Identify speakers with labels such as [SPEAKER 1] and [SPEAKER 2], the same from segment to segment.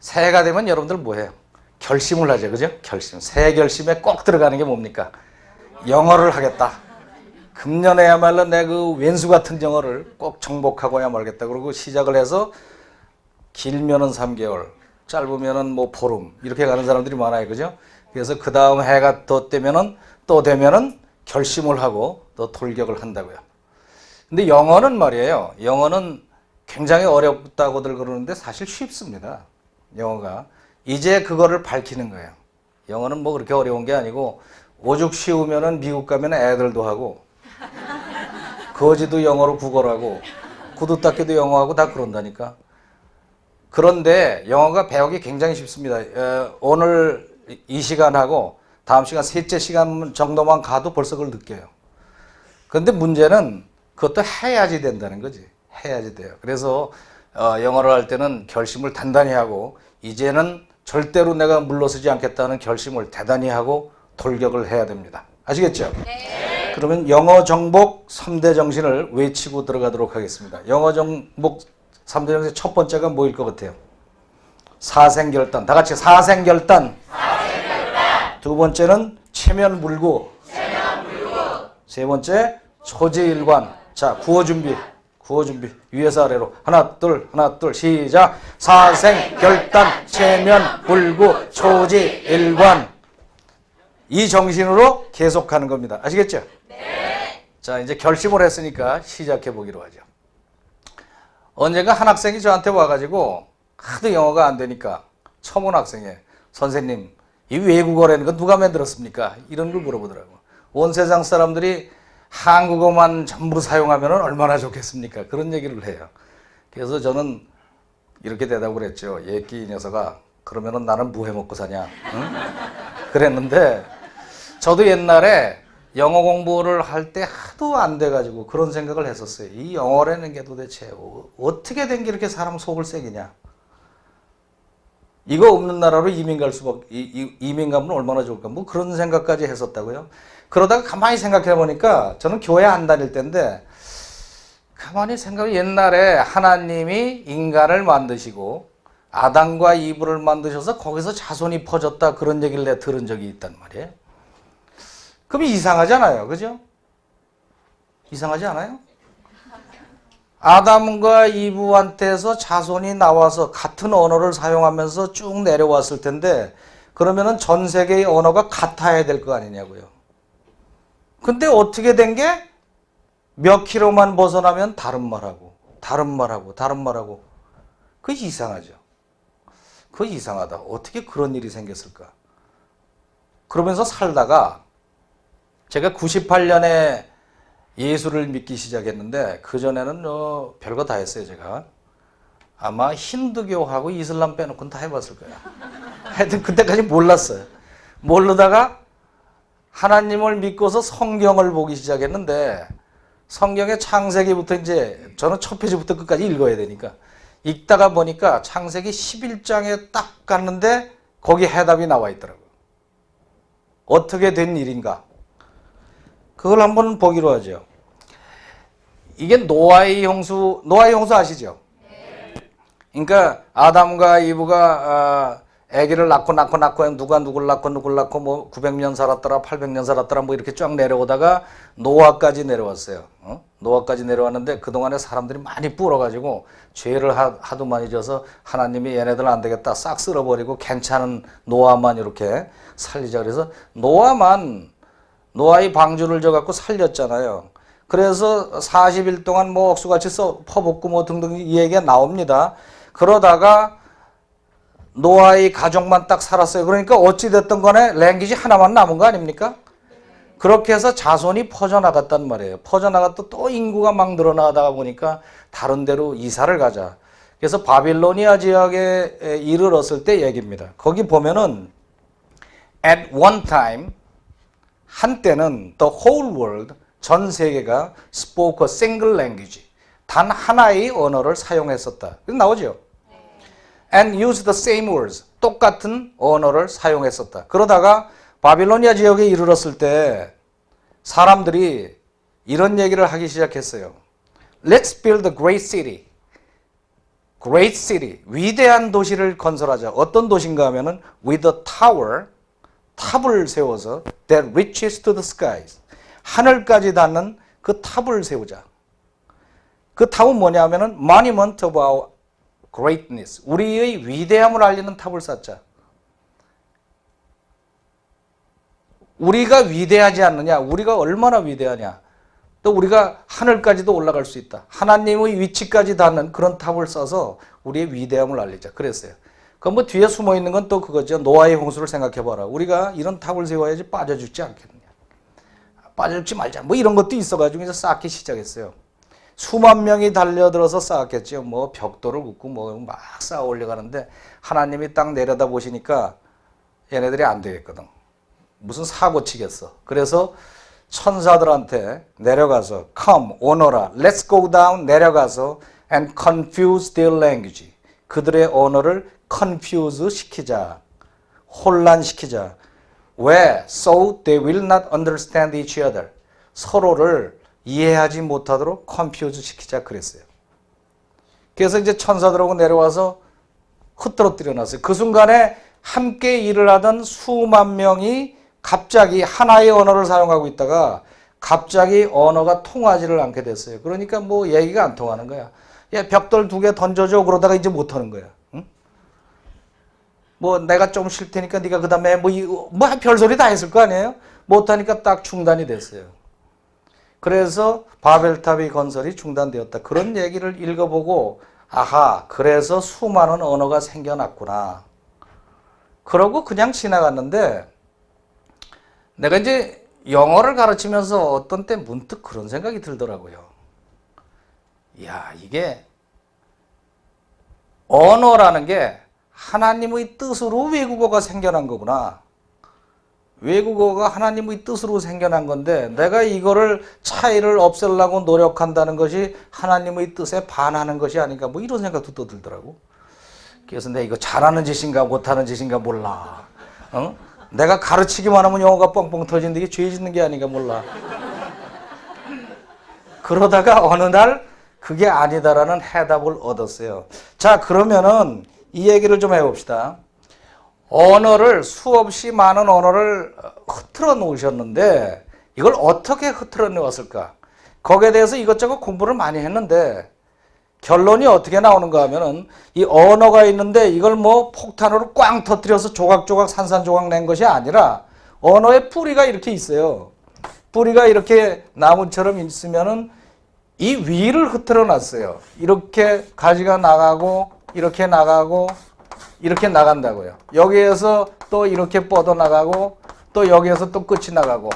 [SPEAKER 1] 새해가 되면 여러분들 뭐해요? 결심을 하죠. 그죠? 결심. 새해 결심에 꼭 들어가는 게 뭡니까? 영어를 하겠다. 금년에야말로 내 그 왼수 같은 영어를 꼭 정복하고야 말겠다. 그러고 시작을 해서 길면은 3개월, 짧으면은 뭐 보름 이렇게 가는 사람들이 많아요. 그죠? 그래서 그 다음 해가 더 되면은 결심을 하고 또 돌격을 한다고요. 근데 영어는 말이에요. 영어는 굉장히 어렵다고들 그러는데 사실 쉽습니다. 영어가. 이제 그거를 밝히는 거예요. 영어는 뭐 그렇게 어려운 게 아니고 오죽 쉬우면은 미국 가면 애들도 하고 거지도 영어로 구걸하고 구두 닦기도 영어하고 다 그런다니까. 그런데 영어가 배우기 굉장히 쉽습니다. 오늘 이 시간하고 다음 시간 셋째 시간 정도만 가도 벌써 그걸 느껴요. 그런데 문제는 그것도 해야지 된다는 거지. 해야지 돼요. 그래서 영어를 할 때는 결심을 단단히 하고 이제는 절대로 내가 물러서지 않겠다는 결심을 대단히 하고 돌격을 해야 됩니다. 아시겠죠? 네. 그러면 영어 정복 3대 정신을 외치고 들어가도록 하겠습니다. 영어 정복 3대 정신 첫 번째가 뭐일 것 같아요? 사생결단. 다 같이 사생결단. 두 번째는 체면물구. 세 번째 초지일관. 자, 구어 준비. 위에서 아래로 하나 둘 시작. 사생결단 체면물구 초지일관. 이 정신으로 계속하는 겁니다. 아시겠죠? 네. 자, 이제 결심을 했으니까 시작해 보기로 하죠. 언젠가 한 학생이 저한테 와가지고 하도 영어가 안 되니까 처음 학생에 선생님 이 외국어라는 건 누가 만들었습니까? 이런 걸 물어보더라고. 온 세상 사람들이 한국어만 전부 사용하면 얼마나 좋겠습니까? 그런 얘기를 해요. 그래서 저는 이렇게 대답을 했죠. 예끼 이 녀석아, 그러면은 나는 뭐 해먹고 사냐? 응? 그랬는데 저도 옛날에 영어 공부를 할 때 하도 안 돼가지고 그런 생각을 했었어요. 이 영어라는 게 도대체 어떻게 된 게 이렇게 사람 속을 새기냐? 이거 없는 나라로 이민 가면 얼마나 좋을까? 뭐 그런 생각까지 했었다고요. 그러다가 가만히 생각해 보니까 저는 교회 안 다닐 때인데 가만히 생각해 옛날에 하나님이 인간을 만드시고 아담과 이브를 만드셔서 거기서 자손이 퍼졌다 그런 얘기를 내가 들은 적이 있단 말이에요. 그럼 이상하잖아요. 그죠? 이상하지 않아요? 아담과 이브한테서 자손이 나와서 같은 언어를 사용하면서 쭉 내려왔을 텐데 그러면은 전 세계의 언어가 같아야 될 거 아니냐고요. 근데 어떻게 된 게 몇 킬로만 벗어나면 다른 말하고 그거 이상하죠. 그거 이상하다. 어떻게 그런 일이 생겼을까? 그러면서 살다가 제가 98년에 예수를 믿기 시작했는데 그전에는 별거 다 했어요. 제가 아마 힌두교하고 이슬람 빼놓고는 다 해봤을 거야. 하여튼 그때까지 몰랐어요. 모르다가 하나님을 믿고서 성경을 보기 시작했는데 성경의 창세기부터 이제 저는 첫 페이지부터 끝까지 읽어야 되니까 읽다가 보니까 창세기 11장에 딱 갔는데 거기 해답이 나와 있더라고요. 어떻게 된 일인가? 그걸 한번 보기로 하죠. 이게 노아의 홍수 아시죠? 그러니까 아담과 이브가 아기를 낳고 누가 누굴 낳고 뭐 900년 살았더라 800년 살았더라 뭐 이렇게 쫙 내려오다가 노아까지 내려왔어요. 노아까지 내려왔는데 그동안에 사람들이 많이 불어가지고 죄를 하도 많이 져서 하나님이 얘네들 안 되겠다 싹 쓸어버리고 괜찮은 노아만 이렇게 살리자 그래서 노아의 방주를 져갖고 살렸잖아요. 그래서 40일 동안 뭐 억수같이 퍼붓고 뭐 등등 이 얘기가 나옵니다. 그러다가 노아의 가족만 딱 살았어요. 그러니까 어찌됐든 간에 랭귀지 하나만 남은 거 아닙니까? 그렇게 해서 자손이 퍼져나갔단 말이에요. 퍼져나갔다 또 인구가 막 늘어나다가 보니까 다른 데로 이사를 가자. 그래서 바빌로니아 지역에 이르렀을 때 얘기입니다. 거기 보면은 at one time 한때는 the whole world 전 세계가 spoke a single language 단 하나의 언어를 사용했었다. 나오죠? And used the same words 똑같은 언어를 사용했었다. 그러다가 바빌로니아 지역에 이르렀을 때 사람들이 이런 얘기를 하기 시작했어요. Let's build a great city. great city, 위대한 도시를 건설하자. 어떤 도시인가 하면은 with a tower, 탑을 세워서 that reaches to the skies, 하늘까지 닿는 그 탑을 세우자. 그 탑은 뭐냐 하면은 monument of our greatness, 우리의 위대함을 알리는 탑을 쌓자. 우리가 위대하지 않느냐, 우리가 얼마나 위대하냐, 또 우리가 하늘까지도 올라갈 수 있다, 하나님의 위치까지 닿는 그런 탑을 써서 우리의 위대함을 알리자 그랬어요. 그럼 뭐 뒤에 숨어 있는 건 또 그거죠. 노아의 홍수를 생각해 봐라. 우리가 이런 탑을 세워야지 빠져 죽지 않겠느냐, 빠져 죽지 말자, 뭐 이런 것도 있어가지고 이제 쌓기 시작했어요. 수만 명이 달려들어서 쌓았겠죠. 뭐 벽돌을 긋고 뭐 막 쌓아 올려가는데 하나님이 딱 내려다 보시니까 얘네들이 안 되겠거든. 무슨 사고 치겠어. 그래서 천사들한테 내려가서 come, 오너라, let's go down, 내려가서 and confuse their language, 그들의 언어를 confuse 시키자, 혼란시키자. 왜? So they will not understand each other, 서로를 이해하지 못하도록 confuse 시키자 그랬어요. 그래서 이제 천사들하고 내려와서 흩어뜨려 놨어요. 그 순간에 함께 일을 하던 수만 명이 갑자기 하나의 언어를 사용하고 있다가 갑자기 언어가 통하지를 않게 됐어요. 그러니까 뭐 얘기가 안 통하는 거야. 야, 벽돌 2개 던져줘. 그러다가 이제 못 하는 거야. 응? 뭐 내가 좀 쉴 테니까 네가 그 다음에 뭐 별소리 다 했을 거 아니에요? 못하니까 딱 중단이 됐어요. 그래서 바벨탑의 건설이 중단되었다. 그런 얘기를 읽어보고 아하, 그래서 수많은 언어가 생겨났구나. 그러고 그냥 지나갔는데 내가 이제 영어를 가르치면서 어떤 때 문득 그런 생각이 들더라고요. 이야, 이게 언어라는 게 하나님의 뜻으로 외국어가 생겨난 거구나. 외국어가 하나님의 뜻으로 생겨난 건데 내가 이거를 차이를 없애려고 노력한다는 것이 하나님의 뜻에 반하는 것이 아닌가, 뭐 이런 생각도 또 들더라고. 그래서 내가 이거 잘하는 짓인가 못하는 짓인가 몰라. 어? 내가 가르치기만 하면 영어가 뻥뻥 터지는데 이게 죄 짓는 게 아닌가 몰라. 그러다가 어느 날 그게 아니다라는 해답을 얻었어요. 자, 그러면은 이 얘기를 좀 해봅시다. 언어를, 수없이 많은 언어를 흐트러 놓으셨는데 이걸 어떻게 흐트러 놓았을까? 거기에 대해서 이것저것 공부를 많이 했는데 결론이 어떻게 나오는가 하면은 이 언어가 있는데 이걸 뭐 폭탄으로 꽝 터뜨려서 조각조각 산산조각 낸 것이 아니라 언어의 뿌리가 이렇게 있어요. 뿌리가 이렇게 나무처럼 있으면은 이 위를 흐트러 놨어요. 이렇게 가지가 나가고 이렇게 나가고 이렇게 나간다고요. 여기에서 또 이렇게 뻗어 나가고 또 여기에서 또 끝이 나가고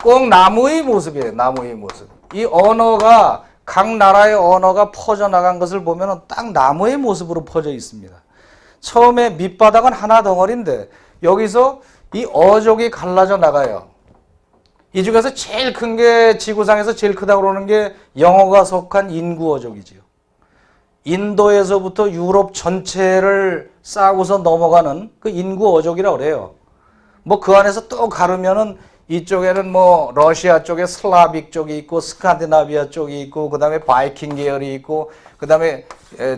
[SPEAKER 1] 꼭 나무의 모습이에요. 나무의 모습. 이 언어가 각 나라의 언어가 퍼져나간 것을 보면 딱 나무의 모습으로 퍼져 있습니다. 처음에 밑바닥은 하나 덩어리인데 여기서 이 어족이 갈라져 나가요. 이 중에서 제일 큰 게, 지구상에서 제일 크다고 그러는 게 영어가 속한 인구 어족이지요. 인도에서부터 유럽 전체를 싸고서 넘어가는 그 인구 어족이라고 그래요. 뭐 그 안에서 또 가르면은 이쪽에는 뭐 러시아 쪽에 슬라빅 쪽이 있고 스칸디나비아 쪽이 있고 그 다음에 바이킹 계열이 있고 그 다음에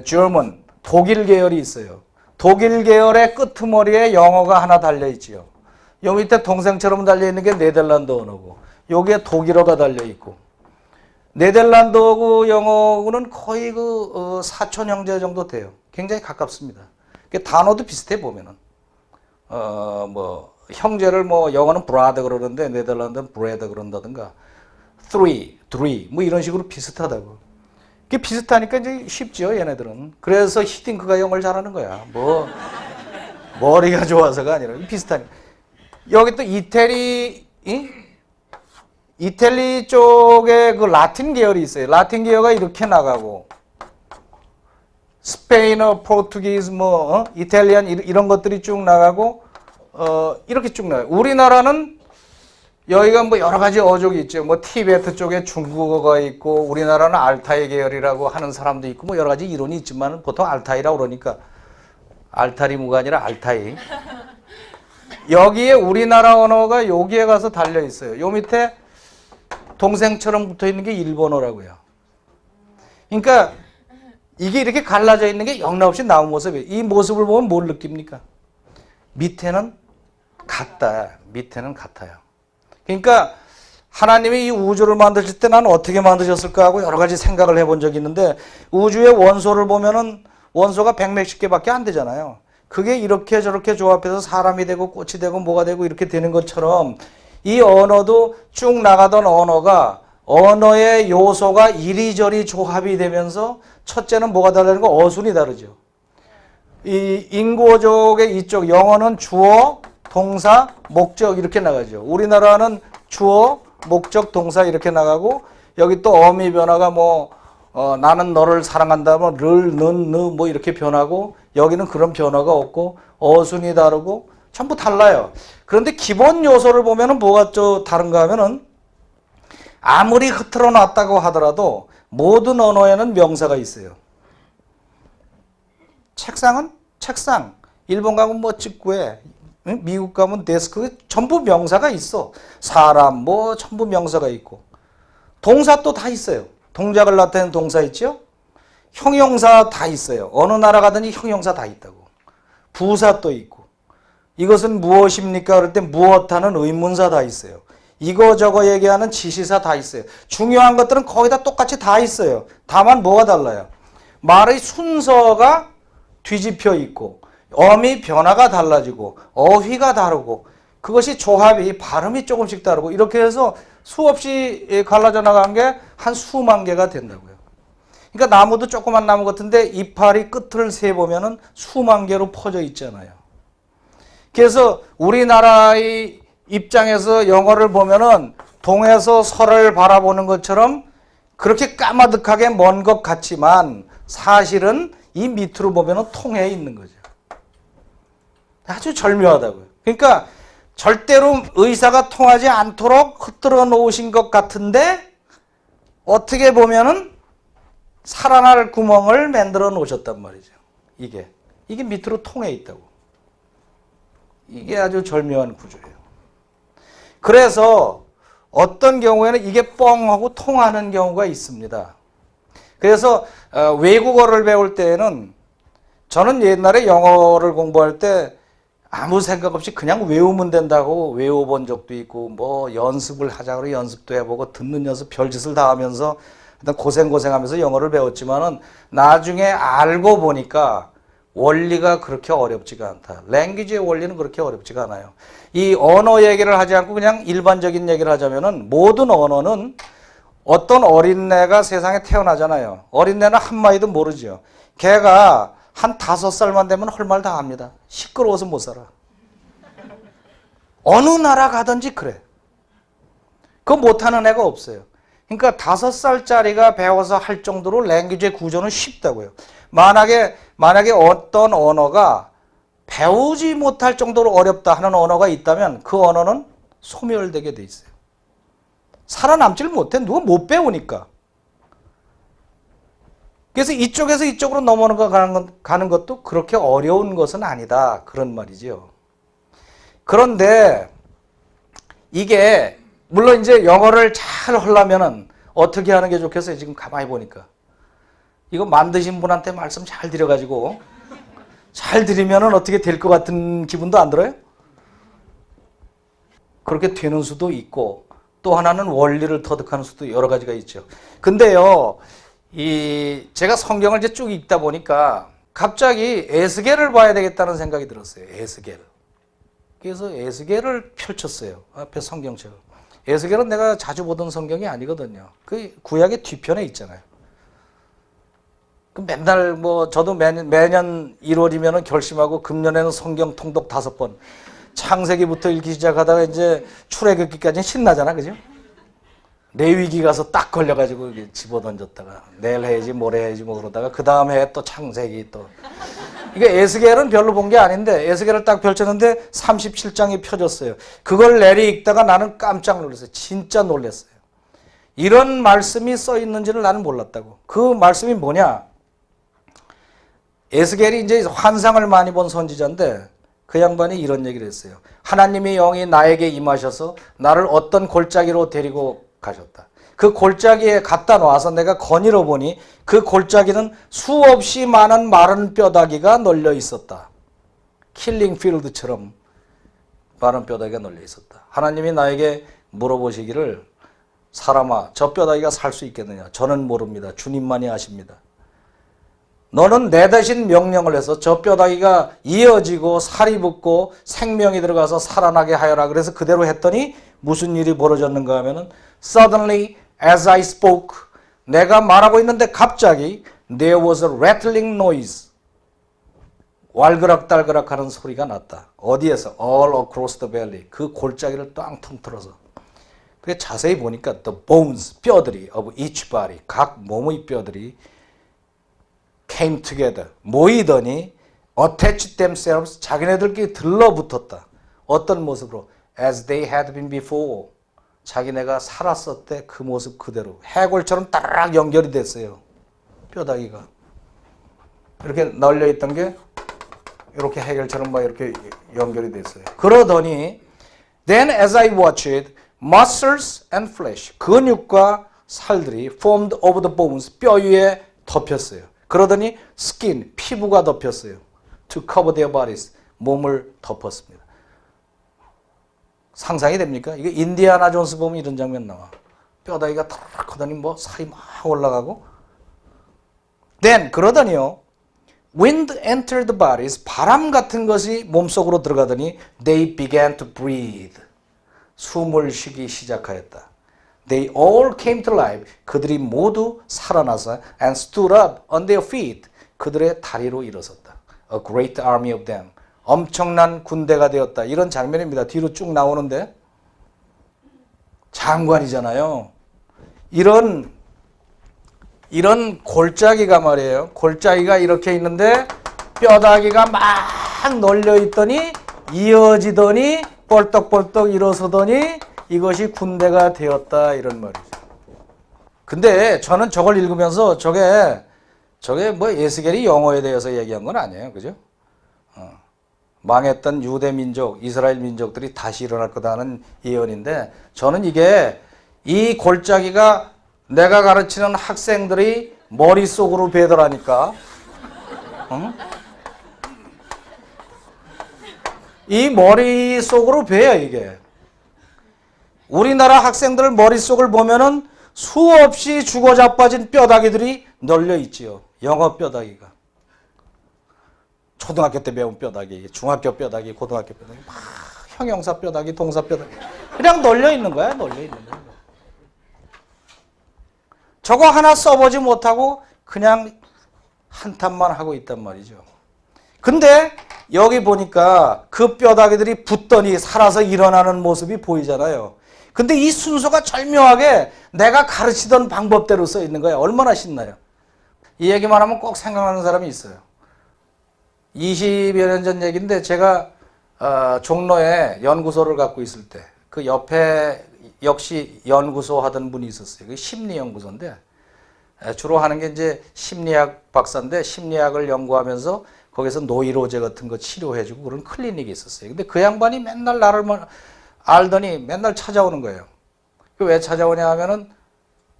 [SPEAKER 1] German, 독일 계열이 있어요. 독일 계열의 끄트머리에 영어가 하나 달려있지요. 요 밑에 동생처럼 달려있는 게 네덜란드 언어고 여기에 독일어가 달려있고 네덜란드하고 영어는 거의 그 사촌 형제 정도 돼요. 굉장히 가깝습니다. 단어도 비슷해 보면은 뭐 형제를 뭐 영어는 브라더 그러는데 네덜란드는 브레더 그런다든가 three 뭐 이런 식으로 비슷하다고. 그게 비슷하니까 이제 쉽죠, 얘네들은. 그래서 히딩크가 영어를 잘하는 거야. 뭐 머리가 좋아서가 아니라 비슷하니까. 여기 또 이태리 쪽에 그 라틴 계열이 있어요. 라틴 계열가 이렇게 나가고 스페인어, 포르투기즈, 뭐 이탈리안 이런 것들이 쭉 나가고 이렇게 쭉 나가요. 우리나라는 여기가 뭐 여러 가지 어족이 있죠. 뭐 티베트 쪽에 중국어가 있고 우리나라는 알타이 계열이라고 하는 사람도 있고 뭐 여러 가지 이론이 있지만 보통 알타이라고 그러니까 알타리무가 아니라 알타이. 여기에 우리나라 언어가 여기에 가서 달려 있어요. 요 밑에 동생처럼 붙어 있는 게 일본어라고요. 그러니까 이게 이렇게 갈라져 있는 게 영락없이 나온 모습이에요. 이 모습을 보면 뭘 느낍니까? 밑에는 같다. 밑에는 같아요. 그러니까 하나님이 이 우주를 만드실 때 나는 어떻게 만드셨을까 하고 여러 가지 생각을 해본 적이 있는데 우주의 원소를 보면은 원소가 100몇십 개밖에 안 되잖아요. 그게 이렇게 저렇게 조합해서 사람이 되고 꽃이 되고 뭐가 되고 이렇게 되는 것처럼 이 언어도 쭉 나가던 언어가 언어의 요소가 이리저리 조합이 되면서 첫째는 뭐가 다르는 거? 어순이 다르죠. 이 인구어족의 이쪽 영어는 주어, 동사, 목적 이렇게 나가죠. 우리나라는 주어, 목적, 동사 이렇게 나가고 여기 또 어미 변화가 뭐 나는 너를 사랑한다 뭐 를, 는, 느 뭐 이렇게 변하고 여기는 그런 변화가 없고 어순이 다르고 전부 달라요. 그런데 기본 요소를 보면은 뭐가 좀 다른가 하면은 아무리 흐트러 놨다고 하더라도 모든 언어에는 명사가 있어요. 책상은 책상, 일본 가면 뭐 직구에, 미국 가면 데스크, 전부 명사가 있어. 사람 뭐 전부 명사가 있고 동사 또 다 있어요. 동작을 나타내는 동사 있죠. 형용사 다 있어요. 어느 나라 가든지 형용사 다 있다고. 부사 또 있고 이것은 무엇입니까? 그럴 때 무엇하는 의문사 다 있어요. 이거 저거 얘기하는 지시사 다 있어요. 중요한 것들은 거의 다 똑같이 다 있어요. 다만 뭐가 달라요? 말의 순서가 뒤집혀 있고 어미 변화가 달라지고 어휘가 다르고 그것이 조합이 발음이 조금씩 다르고 이렇게 해서 수없이 갈라져 나간 게 한 수만 개가 된다고요. 그러니까 나무도 조그만 나무 같은데 이파리 끝을 세보면은 수만 개로 퍼져 있잖아요. 그래서 우리나라의 입장에서 영어를 보면은 동에서 서를 바라보는 것처럼 그렇게 까마득하게 먼 것 같지만 사실은 이 밑으로 보면은 통해 있는 거죠. 아주 절묘하다고요. 그러니까 절대로 의사가 통하지 않도록 흩뜨러 놓으신 것 같은데 어떻게 보면은 살아날 구멍을 만들어 놓으셨단 말이죠. 이게 밑으로 통해 있다고. 이게 아주 절묘한 구조예요. 그래서 어떤 경우에는 이게 뻥하고 통하는 경우가 있습니다. 그래서 외국어를 배울 때에는 저는 옛날에 영어를 공부할 때 아무 생각 없이 그냥 외우면 된다고 외워본 적도 있고 뭐 연습을 하자고 연습도 해보고 듣는 연습 별짓을 다 하면서 고생하면서 영어를 배웠지만은 나중에 알고 보니까 원리가 그렇게 어렵지가 않다. 랭귀지의 원리는 그렇게 어렵지가 않아요. 이 언어 얘기를 하지 않고 그냥 일반적인 얘기를 하자면은 모든 언어는 어떤 어린애가 세상에 태어나잖아요. 어린애는 한마디도 모르죠. 걔가 한 5살만 되면 할 말 다 합니다. 시끄러워서 못 살아. 어느 나라 가든지 그래. 그거 못하는 애가 없어요. 그러니까 5살짜리가 배워서 할 정도로 랭귀지의 구조는 쉽다고요. 만약에 어떤 언어가 배우지 못할 정도로 어렵다 하는 언어가 있다면 그 언어는 소멸되게 돼 있어요. 살아남지를 못해. 누가 못 배우니까. 그래서 이쪽에서 이쪽으로 넘어가는 것도 그렇게 어려운 것은 아니다. 그런 말이죠. 그런데 이게 물론 이제 영어를 잘 하려면은 어떻게 하는 게 좋겠어요? 지금 가만히 보니까. 이거 만드신 분한테 말씀 잘 드려가지고 잘 드리면은 어떻게 될 것 같은 기분도 안 들어요? 그렇게 되는 수도 있고 또 하나는 원리를 터득하는 수도 여러 가지가 있죠. 근데요, 제가 성경을 이제 쭉 읽다 보니까 갑자기 에스겔을 봐야 되겠다는 생각이 들었어요. 에스겔. 그래서 에스겔을 펼쳤어요. 앞에 성경책을. 에스겔은 내가 자주 보던 성경이 아니거든요. 그 구약의 뒤편에 있잖아요. 그 맨날 뭐 저도 매년 1월이면 결심하고 금년에는 성경 통독 5번. 창세기부터 읽기 시작하다가 이제 출애굽기까지는 신나잖아, 그죠? 레위기 가서 딱 걸려가지고 집어던졌다가 내일 해야지 모레 해야지 뭐 그러다가 그 다음 해에 또 창세기 또 이게 에스겔은 별로 본 게 아닌데 에스겔을 딱 펼쳤는데 37장이 펴졌어요. 그걸 내리 읽다가 나는 깜짝 놀랐어요. 진짜 놀랐어요. 이런 말씀이 써 있는지를 나는 몰랐다고. 그 말씀이 뭐냐? 에스겔이 이제 환상을 많이 본 선지자인데 그 양반이 이런 얘기를 했어요. 하나님의 영이 나에게 임하셔서 나를 어떤 골짜기로 데리고 가셨다. 그 골짜기에 갖다 놔서 내가 거닐어 보니 그 골짜기는 수없이 많은 마른 뼈다귀가 널려 있었다. 킬링 필드처럼 마른 뼈다귀가 널려 있었다. 하나님이 나에게 물어보시기를 사람아 저 뼈다귀가 살 수 있겠느냐. 저는 모릅니다. 주님만이 아십니다. 너는 내 대신 명령을 해서 저 뼈다귀가 이어지고 살이 붙고 생명이 들어가서 살아나게 하여라. 그래서 그대로 했더니 무슨 일이 벌어졌는가 하면은 Suddenly as I spoke 내가 말하고 있는데 갑자기 there was a rattling noise 왈그락달그락 하는 소리가 났다. 어디에서? All across the valley. 그 골짜기를 땅 통틀어서. 그게 자세히 보니까 the bones, 뼈들이 of each body, 각 몸의 뼈들이 came together, 모이더니 attached themselves, 자기네들끼리 들러붙었다. 어떤 모습으로? As they had been before. 자기네가 살았을 때 그 모습 그대로. 해골처럼 따락 연결이 됐어요. 뼈다귀가. 이렇게 널려있던 게 이렇게 해결처럼 막 이렇게 연결이 됐어요. 그러더니 then as I watched muscles and flesh 근육과 살들이 formed over the bones 뼈 위에 덮였어요. 그러더니 skin 피부가 덮였어요. to cover their bodies 몸을 덮었습니다. 상상이 됩니까? 이게 인디아나 존스 보면 이런 장면 나와. 뼈다귀가 탁 하더니 뭐 살이 막 올라가고 then 그러더니요 wind entered the bodies 바람 같은 것이 몸속으로 들어가더니 they began to breathe 숨을 쉬기 시작하였다. They all came to life 그들이 모두 살아나서 and stood up on their feet 그들의 다리로 일어섰다. A great army of them 엄청난 군대가 되었다. 이런 장면입니다. 뒤로 쭉 나오는데 장관이잖아요. 이런 골짜기가 말이에요. 골짜기가 이렇게 있는데 뼈다귀가 막 널려 있더니 이어지더니 뻘떡뻘떡 일어서더니 이것이 군대가 되었다 이런 말이죠. 근데 저는 저걸 읽으면서 저게 뭐 에스겔이 영어에 대해서 얘기한 건 아니에요. 그죠? 망했던 유대 민족, 이스라엘 민족들이 다시 일어날 거다는 예언인데 저는 이게 이 골짜기가 내가 가르치는 학생들이 머릿속으로 배더라니까. 응? 이 머릿속으로 배요 이게. 우리나라 학생들 머릿속을 보면은 수없이 죽어 자빠진 뼈다귀들이 널려 있지요. 영어 뼈다귀가. 초등학교 때 배운 뼈다귀, 중학교 뼈다귀, 고등학교 뼈다귀, 막 형용사 뼈다귀, 동사 뼈다귀 그냥 널려 있는 거야, 널려 있는 거야. 저거 하나 써보지 못하고 그냥 한탄만 하고 있단 말이죠. 근데 여기 보니까 그 뼈다귀들이 붙더니 살아서 일어나는 모습이 보이잖아요. 근데 이 순서가 절묘하게 내가 가르치던 방법대로 써 있는 거예요. 얼마나 신나요. 이 얘기만 하면 꼭 생각나는 사람이 있어요. 20여 년 전 얘기인데 제가 종로에 연구소를 갖고 있을 때 그 옆에 역시 연구소 하던 분이 있었어요. 그 심리연구소인데 주로 하는 게 이제 심리학 박사인데 심리학을 연구하면서 거기서 노이로제 같은 거 치료해주고 그런 클리닉이 있었어요. 근데 그 양반이 맨날 나를 알더니 맨날 찾아오는 거예요. 왜 찾아오냐 하면은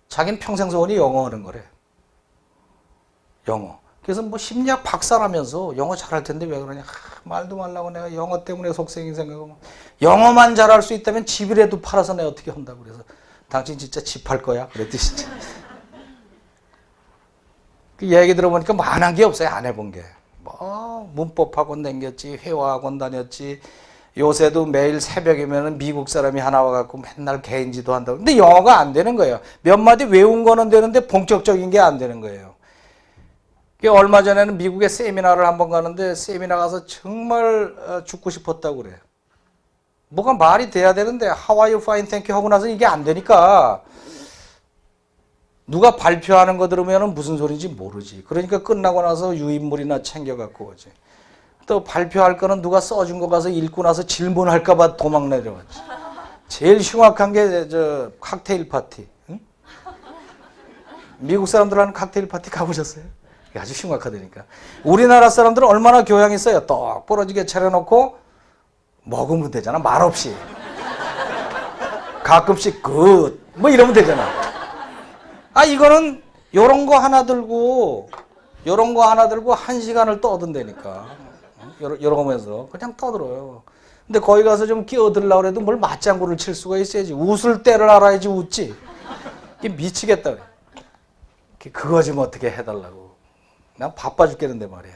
[SPEAKER 1] 자기는 평생 소원이 영어 하는 거래. 영어. 그래서 뭐 심리학 박사라면서 영어 잘할 텐데 왜 그러냐. 말도 말라고 내가 영어 때문에 속생이 생각하고 영어만 잘할 수 있다면 집이라도 팔아서 내가 어떻게 한다고 그래서 당신 진짜 집 팔 거야? 그랬더니 진짜. 그 얘기 들어보니까 뭐 안 한 게 없어요. 안 해본 게. 뭐 문법학원 다녔지 회화학원 다녔지 요새도 매일 새벽이면 미국 사람이 하나 와갖고 맨날 개인지도 한다고. 근데 영어가 안 되는 거예요. 몇 마디 외운 거는 되는데 본격적인 게 안 되는 거예요. 얼마 전에는 미국에 세미나를 한번 가는데 세미나 가서 정말 죽고 싶었다고 그래요. 뭐가 말이 돼야 되는데 How are you fine, thank you 하고 나서 이게 안 되니까 누가 발표하는 거 들으면 무슨 소리인지 모르지. 그러니까 끝나고 나서 유인물이나 챙겨갖고 오지. 또 발표할 거는 누가 써준 거 가서 읽고 나서 질문할까 봐 도망 내려왔지. 제일 흉악한 게 저 칵테일 파티. 응? 미국 사람들 하는 칵테일 파티 가보셨어요? 아주 흉악하다니까. 우리나라 사람들은 얼마나 교양이 있어요. 떡 부러지게 차려놓고 먹으면 되잖아. 말없이. 가끔씩 굿 뭐 이러면 되잖아. 이거는 요런 거 하나 들고 1시간을 떠든다니까. 여러 거 보면서 그냥 떠들어요. 근데 거기 가서 좀 끼어들려고 해도 뭘 맞장구를 칠 수가 있어야지. 웃을 때를 알아야지 웃지. 이게 미치겠다. 그거 좀 어떻게 해달라고. 난 바빠 죽겠는데 말이야.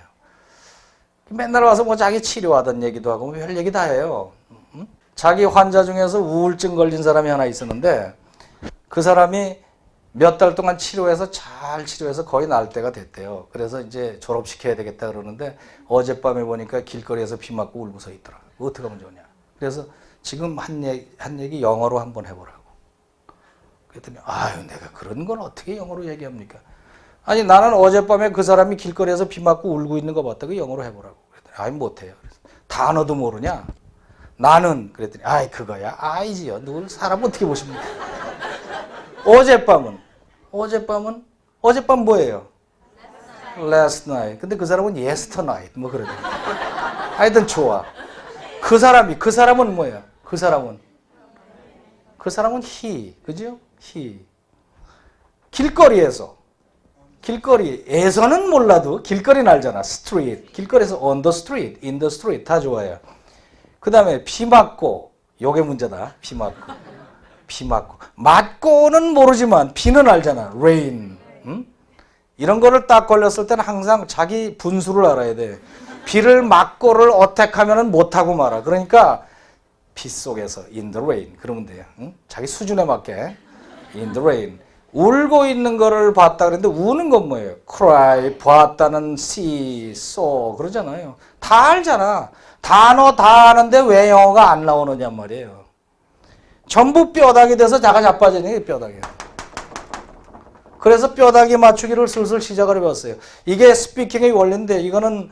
[SPEAKER 1] 맨날 와서 뭐 자기 치료하던 얘기도 하고 별 얘기 다 해요. 자기 환자 중에서 우울증 걸린 사람이 하나 있었는데 그 사람이 몇 달 동안 잘 치료해서 거의 날 때가 됐대요. 그래서 이제 졸업시켜야 되겠다 그러는데 어젯밤에 보니까 길거리에서 비 맞고 울고 서 있더라. 어떻게 하면 좋냐. 그래서 지금 한 얘기 영어로 한번 해보라고. 그랬더니 내가 그런 건 어떻게 영어로 얘기합니까? 아니 나는 어젯밤에 그 사람이 길거리에서 비 맞고 울고 있는 거 봤다. 그 영어로 해보라고. 그랬더니 못해요. 그래서 단어도 모르냐? 나는 그랬더니 그거야. 아이지요. 누굴 사람 어떻게 보십니까? 어젯밤 뭐예요? Last night. 근데 그 사람은 yesternight 뭐 그러더라고. 하여튼 좋아. 그 사람은 뭐예요? 그 사람은 he. 그죠? he. 길거리에서는 몰라도 길거리는 알잖아. street. 길거리에서 on the street, in the street 다 좋아요. 그 다음에 비 맞고 요게 문제다. 비 맞고는 모르지만 비는 알잖아. rain. 이런 거를 딱 걸렸을 때는 항상 자기 분수를 알아야 돼. 비를 맞고를 어택하면은 못하고 말아. 그러니까 비 속에서 in the rain 그러면 돼요. 자기 수준에 맞게 in the rain. 울고 있는 거를 봤다 그랬는데 우는 건 뭐예요? cry, 봤다는 see, saw 그러잖아요. 다 알잖아. 단어 다 아는데 왜 영어가 안 나오느냐 말이에요. 전부 뼈다귀 돼서 자가 자빠지는 게 뼈다귀야. 그래서 뼈다귀 맞추기를 슬슬 시작을 해봤어요. 이게 스피킹의 원리인데 이거는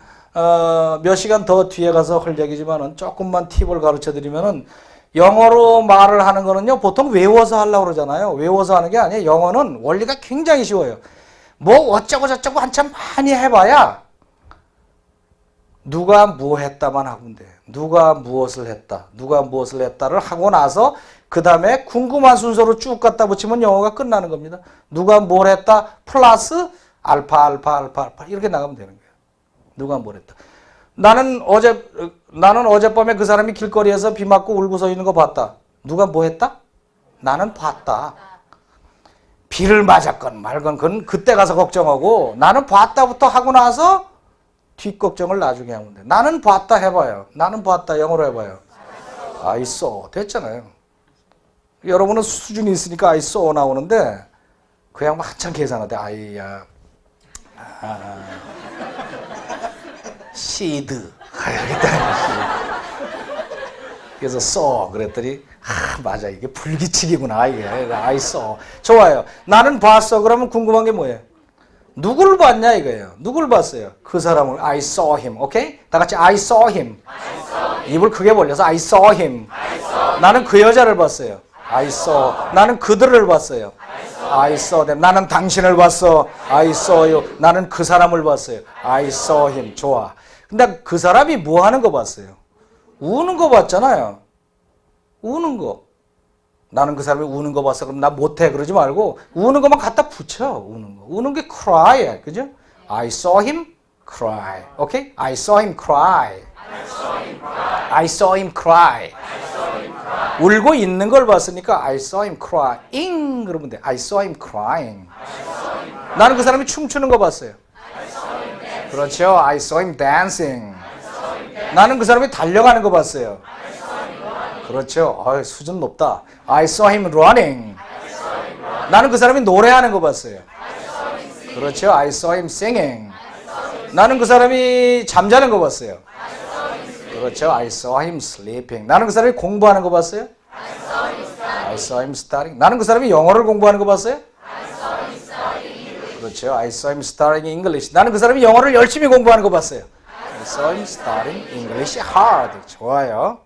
[SPEAKER 1] 몇 시간 더 뒤에 가서 할 얘기지만은 조금만 팁을 가르쳐 드리면은 영어로 말을 하는 거는요 보통 외워서 하려고 그러잖아요. 외워서 하는 게 아니에요. 영어는 원리가 굉장히 쉬워요. 뭐 어쩌고 저쩌고 한참 많이 해봐야 누가 뭐 했다만 하면 돼. 누가 무엇을 했다를 하고 나서 그 다음에 궁금한 순서로 쭉 갖다 붙이면 영어가 끝나는 겁니다. 누가 뭘 했다 플러스 알파 이렇게 나가면 되는 거예요. 누가 뭘 했다. 나는 어젯밤에 그 사람이 길거리에서 비 맞고 울고 서 있는 거 봤다. 누가 뭐 했다? 나는 봤다. 비를 맞았건 말건 그건 그때 가서 걱정하고 나는 봤다부터 하고 나서 뒷걱정을 나중에 하면 돼. 나는 봤다 해봐요. 나는 봤다 영어로 해봐요. I saw 됐잖아요. 여러분은 수준이 있으니까 I saw 나오는데 그냥 한참 계산하대. seed 그래서 saw 그랬더니 맞아 이게 불규칙이구나 이게 I saw 좋아요. 나는 봤어. 그러면 궁금한 게 뭐예요? 누구를 봤냐 이거예요. 누구를 봤어요? 그 사람을 I saw him. 오케이? 다 같이 I saw him. 입을 크게 벌려서 I saw him. 나는 그 여자를 봤어요. I saw. 나는 그들을 봤어요. I saw them. 나는 당신을 봤어. I saw you. 나는 그 사람을 봤어요. I saw him. 좋아. 근데 그 사람이 뭐 하는 거 봤어요? 우는 거 봤잖아요. 우는 거. 나는 그 사람이 우는 거 봤어. 그럼 나 못해. 그러지 말고 우는 것만 갖다 붙여. 우는 거. 우는 게 cry야. 그죠? I saw him cry. 오케이? I saw him cry. I saw him cry. 울고 있는 걸 봤으니까 I saw him crying 그러면 돼. I saw him crying. 나는 그 사람이 춤추는 거 봤어요. 그렇죠. I saw him dancing. 나는 그 사람이 달려가는 거 봤어요. 그렇죠. 수준 높다. I saw him running. 나는 그 사람이 노래하는 거 봤어요. 그렇죠. I saw him singing. 나는 그 사람이 잠자는 거 봤어요. 그렇죠. I saw him sleeping. 나는 그 사람이 공부하는 거 봤어요? I saw him studying. 나는 그 사람이 영어를 공부하는 거 봤어요? 그렇죠. I saw him studying English. 나는 그 사람이 영어를 열심히 공부하는 거 봤어요. I saw him studying English hard. 좋아요.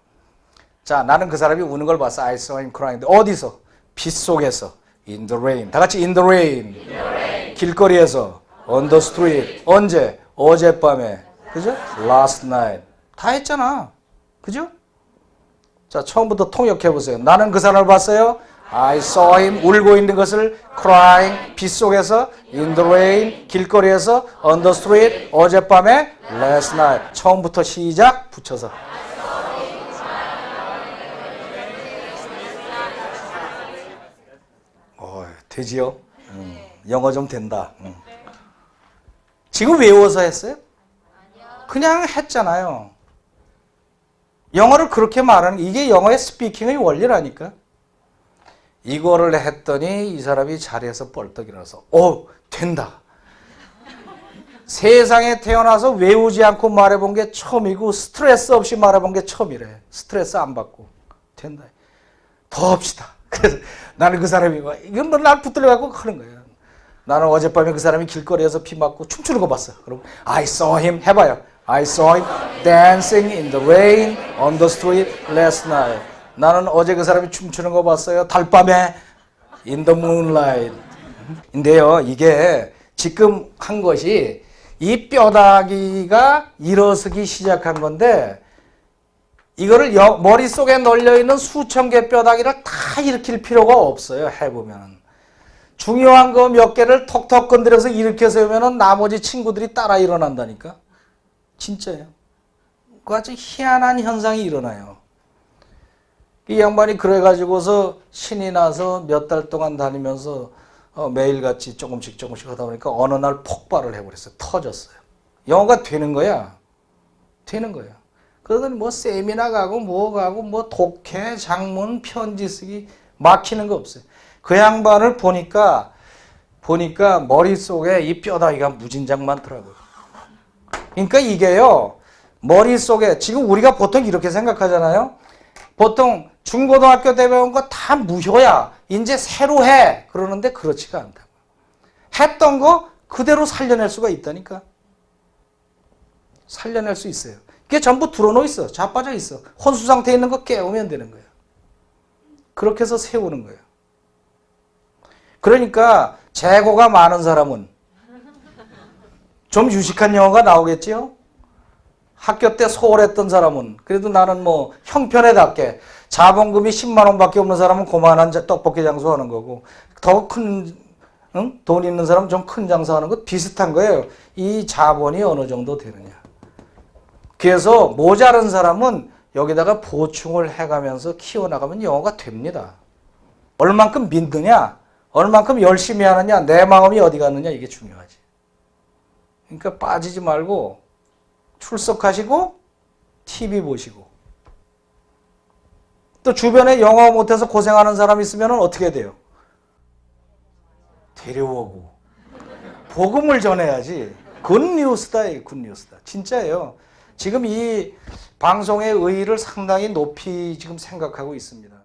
[SPEAKER 1] 자, 나는 그 사람이 우는 걸 봤어. I saw him crying. 어디서? 빛 속에서. In the rain. 다 같이 in the rain. 길거리에서. On the street. 언제? 어젯밤에. 그죠? Last night. 다 했잖아. 그죠? 자, 처음부터 통역해 보세요. 나는 그 사람을 봤어요. I saw him 울고 있는 것을 crying 빗속에서 in the rain 길거리에서 on the street 어젯밤에 last night 처음부터 시작 붙여서 되지요? 영어 좀 된다. 지금 외워서 했어요? 그냥 했잖아요. 영어를 그렇게 말하는 게 이게 영어의 스피킹의 원리라니까. 이거를 했더니 이 사람이 자리에서 뻘떡 일어나서 된다. 세상에 태어나서 외우지 않고 말해본 게 처음이고 스트레스 없이 말해본 게 처음이래. 스트레스 안 받고 된다. 더 합시다. 그래서 나는 그 사람이 이건 뭐 날 붙들려갖고 하는 거예요. 나는 어젯밤에 그 사람이 길거리에서 피 맞고 춤추는 거 봤어. 그럼 I saw him 해봐요. I saw him dancing in the rain on the street last night. 나는 어제 그 사람이 춤추는 거 봤어요. 달밤에 in the moonlight. 인데요, 이게 지금 한 것이 이 뼈다귀가 일어서기 시작한 건데 이거를 머릿속에 널려있는 수천 개 뼈다귀를 다 일으킬 필요가 없어요. 해보면. 중요한 거 몇 개를 톡톡 건드려서 일으켜 세우면 나머지 친구들이 따라 일어난다니까. 진짜예요. 그 아주 희한한 현상이 일어나요. 이 양반이 그래가지고서 신이 나서 몇 달 동안 다니면서 매일같이 조금씩 하다 보니까 어느 날 폭발을 해버렸어요. 터졌어요. 영어가 되는 거야. 되는 거야. 그러더니 뭐 세미나 가고 뭐 가고 뭐 독해, 장문, 편지 쓰기 막히는 거 없어요. 그 양반을 보니까 머릿속에 이 뼈다귀가 무진장 많더라고요. 그러니까 이게요. 머릿속에 지금 우리가 보통 이렇게 생각하잖아요. 보통 중고등학교 때 배운 거 다 무효야. 이제 새로 해. 그러는데 그렇지가 않다고. 했던 거 그대로 살려낼 수가 있다니까. 살려낼 수 있어요. 그게 전부 들어놓여 있어. 자빠져 있어. 혼수 상태에 있는 거 깨우면 되는 거예요. 그렇게 해서 세우는 거예요. 그러니까 재고가 많은 사람은 좀 유식한 영어가 나오겠지요? 학교 때 소홀했던 사람은 그래도 나는 뭐 형편에답게 자본금이 10만 원밖에 없는 사람은 고만한 떡볶이 장수하는 거고 더 큰 돈 있는 사람은 좀 큰 장사하는 것 비슷한 거예요. 이 자본이 어느 정도 되느냐. 그래서 모자른 사람은 여기다가 보충을 해가면서 키워나가면 영어가 됩니다. 얼만큼 믿느냐, 얼만큼 열심히 하느냐, 내 마음이 어디 갔느냐 이게 중요하지. 그러니까 빠지지 말고 출석하시고 TV 보시고 또 주변에 영어 못해서 고생하는 사람 있으면 어떻게 돼요? 데려오고 복음을 전해야지. 굿뉴스다. 굿뉴스다. 진짜예요. 지금 이 방송의 의의를 상당히 높이 지금 생각하고 있습니다.